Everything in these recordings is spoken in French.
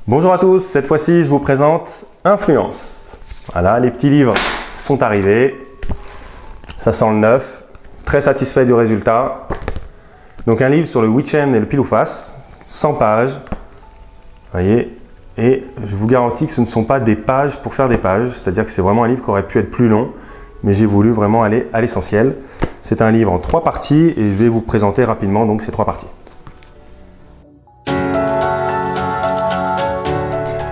Bonjour à tous, cette fois-ci je vous présente Influence. Voilà, les petits livres sont arrivés, ça sent le neuf, très satisfait du résultat. Donc un livre sur le Witchen et le pile ou face, 100 pages, vous voyez, et je vous garantis que ce ne sont pas des pages pour faire des pages, c'est-à-dire que c'est vraiment un livre qui aurait pu être plus long, mais j'ai voulu vraiment aller à l'essentiel. C'est un livre en 3 parties et je vais vous présenter rapidement donc ces 3 parties.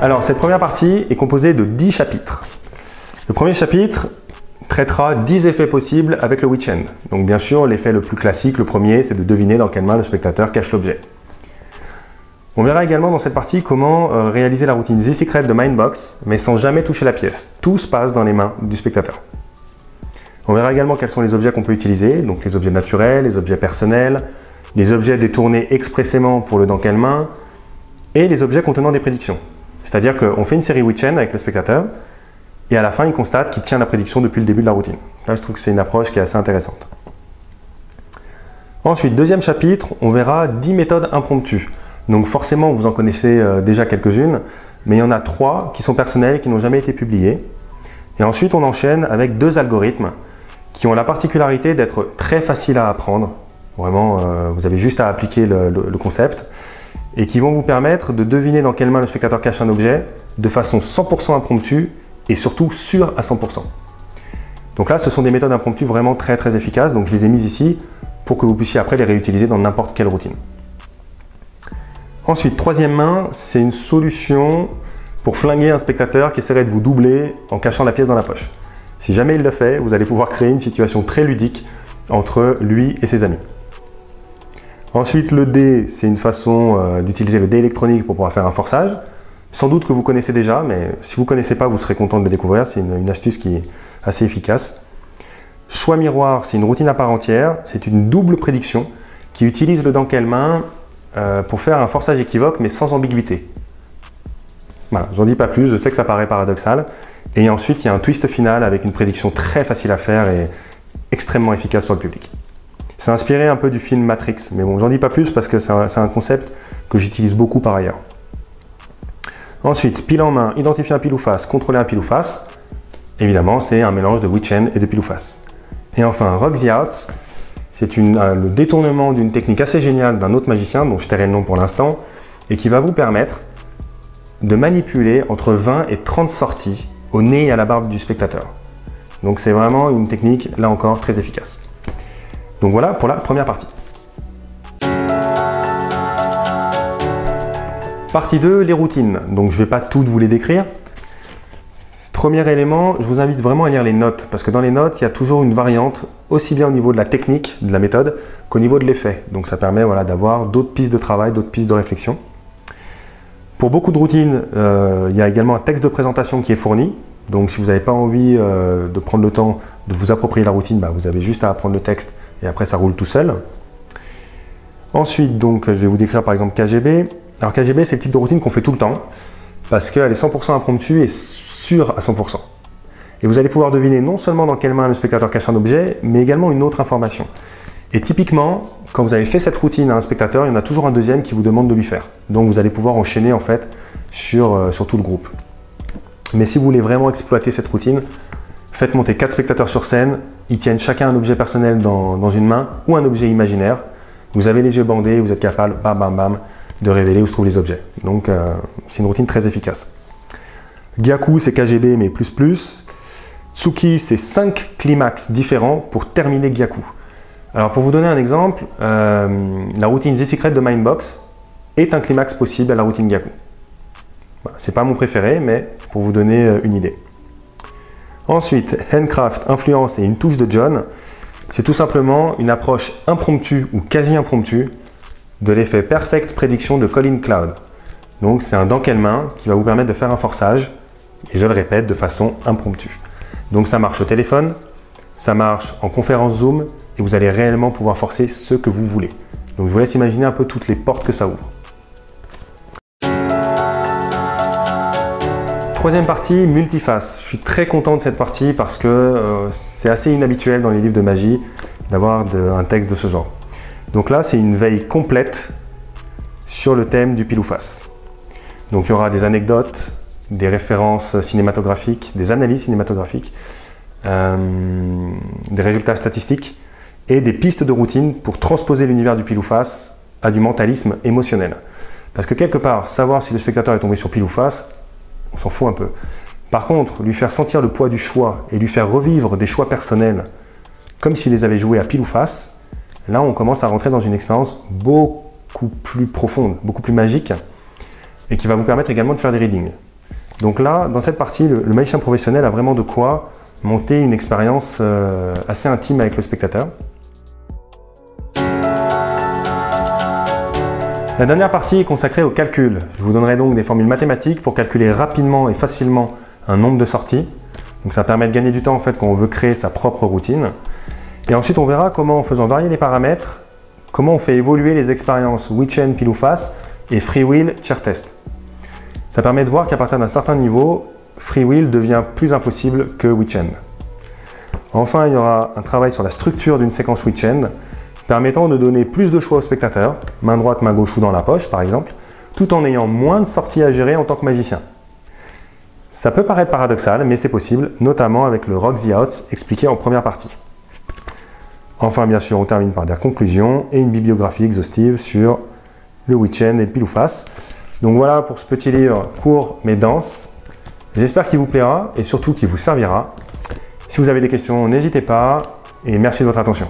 Alors, cette première partie est composée de 10 chapitres. Le premier chapitre traitera 10 effets possibles avec le Witchen. Donc bien sûr, l'effet le plus classique, le premier, c'est de deviner dans quelle main le spectateur cache l'objet. On verra également dans cette partie comment réaliser la routine The Secret de Mindbox, mais sans jamais toucher la pièce. Tout se passe dans les mains du spectateur. On verra également quels sont les objets qu'on peut utiliser, donc les objets naturels, les objets personnels, les objets détournés expressément pour le dans quelle main, et les objets contenant des prédictions. C'est-à-dire qu'on fait une série Witchen avec le spectateur, et à la fin, il constate qu'il tient la prédiction depuis le début de la routine. Là, je trouve que c'est une approche qui est assez intéressante. Ensuite, deuxième chapitre, on verra 10 méthodes impromptues. Donc forcément, vous en connaissez déjà quelques-unes, mais il y en a 3 qui sont personnelles et qui n'ont jamais été publiées. Et ensuite, on enchaîne avec 2 algorithmes qui ont la particularité d'être très faciles à apprendre. Vraiment, vous avez juste à appliquer le concept, et qui vont vous permettre de deviner dans quelle main le spectateur cache un objet de façon 100% impromptue et surtout sûre à 100%. Donc là, ce sont des méthodes impromptues vraiment très efficaces, donc je les ai mises ici pour que vous puissiez après les réutiliser dans n'importe quelle routine. Ensuite, troisième main, c'est une solution pour flinguer un spectateur qui essaierait de vous doubler en cachant la pièce dans la poche. Si jamais il le fait, vous allez pouvoir créer une situation très ludique entre lui et ses amis. Ensuite, le dé, c'est une façon d'utiliser le dé électronique pour pouvoir faire un forçage. Sans doute que vous connaissez déjà, mais si vous ne connaissez pas, vous serez content de le découvrir. C'est une astuce qui est assez efficace. Choix miroir, c'est une routine à part entière. C'est une double prédiction qui utilise le dans quelle main pour faire un forçage équivoque, mais sans ambiguïté. Voilà, je n'en dis pas plus, je sais que ça paraît paradoxal. Et ensuite, il y a un twist final avec une prédiction très facile à faire et extrêmement efficace sur le public. C'est inspiré un peu du film Matrix, mais bon, j'en dis pas plus parce que c'est un concept que j'utilise beaucoup par ailleurs. Ensuite, pile en main, identifier un pile ou face, contrôler un pile ou face. Évidemment, c'est un mélange de Witchen et de pile ou face. Et enfin, Rock the Outs, c'est le détournement d'une technique assez géniale d'un autre magicien, dont je tairai le nom pour l'instant, et qui va vous permettre de manipuler entre 20 et 30 sorties au nez et à la barbe du spectateur. Donc c'est vraiment une technique, là encore, très efficace. Donc voilà pour la première partie. Partie 2, les routines. Donc je ne vais pas toutes vous les décrire. Premier élément, je vous invite vraiment à lire les notes, parce que dans les notes, il y a toujours une variante, aussi bien au niveau de la technique, de la méthode, qu'au niveau de l'effet. Donc ça permet d'avoir d'autres pistes de travail, d'autres pistes de réflexion. Pour beaucoup de routines, il y a également un texte de présentation qui est fourni. Donc si vous n'avez pas envie de prendre le temps de vous approprier la routine, vous avez juste à apprendre le texte et après ça roule tout seul. Ensuite, donc, je vais vous décrire par exemple KGB. Alors KGB, c'est le type de routine qu'on fait tout le temps parce qu'elle est 100% impromptue et sûre à 100%. Et vous allez pouvoir deviner non seulement dans quelle main le spectateur cache un objet, mais également une autre information. Et typiquement, quand vous avez fait cette routine à un spectateur, il y en a toujours un deuxième qui vous demande de lui faire. Donc vous allez pouvoir enchaîner en fait sur tout le groupe. Mais si vous voulez vraiment exploiter cette routine, faites monter 4 spectateurs sur scène, ils tiennent chacun un objet personnel dans une main ou un objet imaginaire. Vous avez les yeux bandés, vous êtes capable, bam bam bam, de révéler où se trouvent les objets. Donc c'est une routine très efficace. Gyaku, c'est KGB mais plus. Tsuki, c'est 5 climax différents pour terminer Gyaku. Alors pour vous donner un exemple, la routine The Secret de Mindbox est un climax possible à la routine Gyaku. Voilà, c'est pas mon préféré, mais pour vous donner une idée. Ensuite, Handcraft, Influence et une touche de John, c'est tout simplement une approche impromptue ou quasi impromptue de l'effet Perfect Prédiction de Colin Cloud. Donc c'est un dans quelle main qui va vous permettre de faire un forçage, et je le répète, de façon impromptue. Donc ça marche au téléphone, ça marche en conférence Zoom, et vous allez réellement pouvoir forcer ce que vous voulez. Donc je vous laisse imaginer un peu toutes les portes que ça ouvre. Troisième partie, multiface. Je suis très content de cette partie parce que c'est assez inhabituel dans les livres de magie d'avoir un texte de ce genre. Donc là, c'est une veille complète sur le thème du pile ou face. Donc il y aura des anecdotes, des références cinématographiques, des analyses cinématographiques, des résultats statistiques et des pistes de routine pour transposer l'univers du pile ou face à du mentalisme émotionnel. Parce que quelque part, savoir si le spectateur est tombé sur pile ou face, on s'en fout un peu. Par contre, lui faire sentir le poids du choix et lui faire revivre des choix personnels comme s'il les avait joués à pile ou face, là on commence à rentrer dans une expérience beaucoup plus profonde, beaucoup plus magique et qui va vous permettre également de faire des readings. Donc là, dans cette partie, le magicien professionnel a vraiment de quoi monter une expérience assez intime avec le spectateur. La dernière partie est consacrée au calcul. Je vous donnerai donc des formules mathématiques pour calculer rapidement et facilement un nombre de sorties. Donc ça permet de gagner du temps en fait quand on veut créer sa propre routine. Et ensuite on verra comment, en faisant varier les paramètres, comment on fait évoluer les expériences Witchen pile ou face et Freewheel chair test. Ça permet de voir qu'à partir d'un certain niveau, Freewheel devient plus impossible que Witchen. Enfin, il y aura un travail sur la structure d'une séquence Witchen, permettant de donner plus de choix au spectateur, main droite, main gauche ou dans la poche par exemple, tout en ayant moins de sorties à gérer en tant que magicien. Ça peut paraître paradoxal, mais c'est possible, notamment avec le Rock the Outs expliqué en première partie. Enfin, bien sûr, on termine par des conclusions et une bibliographie exhaustive sur le Witchen et le pile ou face. Donc voilà pour ce petit livre court mais dense. J'espère qu'il vous plaira et surtout qu'il vous servira. Si vous avez des questions, n'hésitez pas et merci de votre attention.